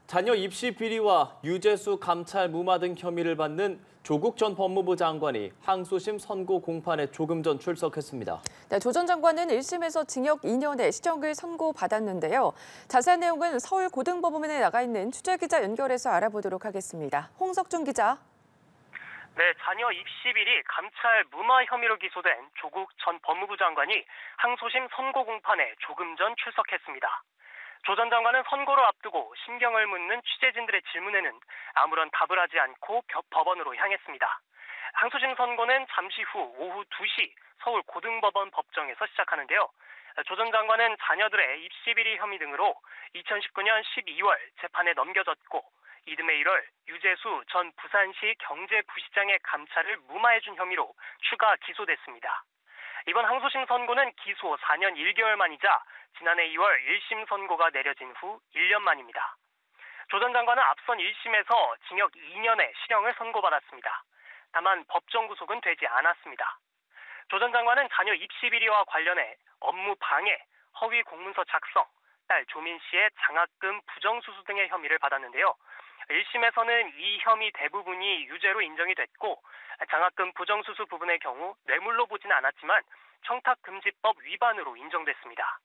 자녀 입시 비리와 유재수 감찰 무마 등 혐의를 받는 조국 전 법무부 장관이 항소심 선고 공판에 조금 전 출석했습니다. 네, 조 전 장관은 1심에서 징역 2년의 실형을 선고받았는데요. 자세한 내용은 서울고등법원에 나가 있는 취재기자 연결해서 알아보도록 하겠습니다. 홍석준 기자. 네, 자녀 입시 비리 감찰 무마 혐의로 기소된 조국 전 법무부 장관이 항소심 선고 공판에 조금 전 출석했습니다. 조 전 장관은 선고를 앞두고 심경을 묻는 취재진들의 질문에는 아무런 답을 하지 않고 법원으로 향했습니다. 항소심 선고는 잠시 후 오후 2시 서울고등법원 법정에서 시작하는데요. 조 전 장관은 자녀들의 입시 비리 혐의 등으로 2019년 12월 재판에 넘겨졌고 이듬해 1월 유재수 전 부산시 경제부시장의 감찰을 무마해준 혐의로 추가 기소됐습니다. 이번 항소심 선고는 기소 4년 1개월 만이자 지난해 2월 1심 선고가 내려진 후 1년 만입니다. 조 전 장관은 앞선 1심에서 징역 2년의 실형을 선고받았습니다. 다만 법정 구속은 되지 않았습니다. 조 전 장관은 자녀 입시 비리와 관련해 업무 방해, 허위 공문서 작성, 딸 조민 씨의 장학금 부정수수 등의 혐의를 받았는데요. 1심에서는 이 혐의 대부분이 유죄로 인정이 됐고 장학금 부정수수 부분의 경우 뇌물로 보지는 않았지만 청탁금지법 위반으로 인정됐습니다.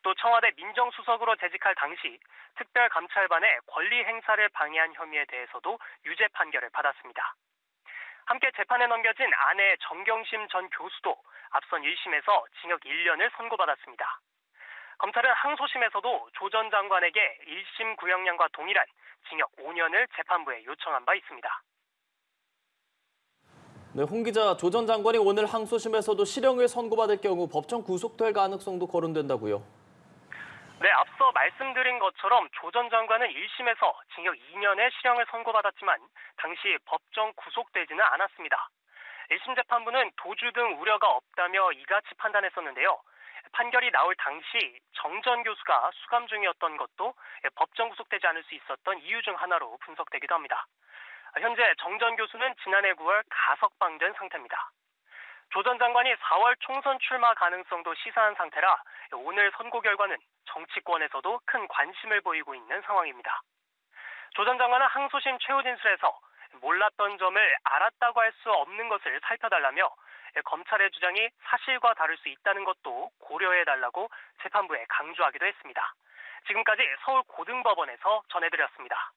또 청와대 민정수석으로 재직할 당시 특별감찰반의 권리 행사를 방해한 혐의에 대해서도 유죄 판결을 받았습니다. 함께 재판에 넘겨진 아내 정경심 전 교수도 앞선 1심에서 징역 1년을 선고받았습니다. 검찰은 항소심에서도 조 전 장관에게 1심 구형량과 동일한 징역 5년을 재판부에 요청한 바 있습니다. 네, 홍 기자, 조 전 장관이 오늘 항소심에서도 실형을 선고받을 경우 법정 구속될 가능성도 거론된다고요. 네, 앞서 말씀드린 것처럼 조 전 장관은 1심에서 징역 2년의 실형을 선고받았지만 당시 법정 구속되지는 않았습니다. 1심 재판부는 도주 등 우려가 없다며 이같이 판단했었는데요. 판결이 나올 당시 정 전 교수가 수감 중이었던 것도 법정 구속되지 않을 수 있었던 이유 중 하나로 분석되기도 합니다. 현재 정 전 교수는 지난해 9월 가석방된 상태입니다. 조 전 장관이 4월 총선 출마 가능성도 시사한 상태라 오늘 선고 결과는 정치권에서도 큰 관심을 보이고 있는 상황입니다. 조 전 장관은 항소심 최후 진술에서 몰랐던 점을 알았다고 할 수 없는 것을 살펴달라며 검찰의 주장이 사실과 다를 수 있다는 것도 고려해달라고 재판부에 강조하기도 했습니다. 지금까지 서울고등법원에서 전해드렸습니다.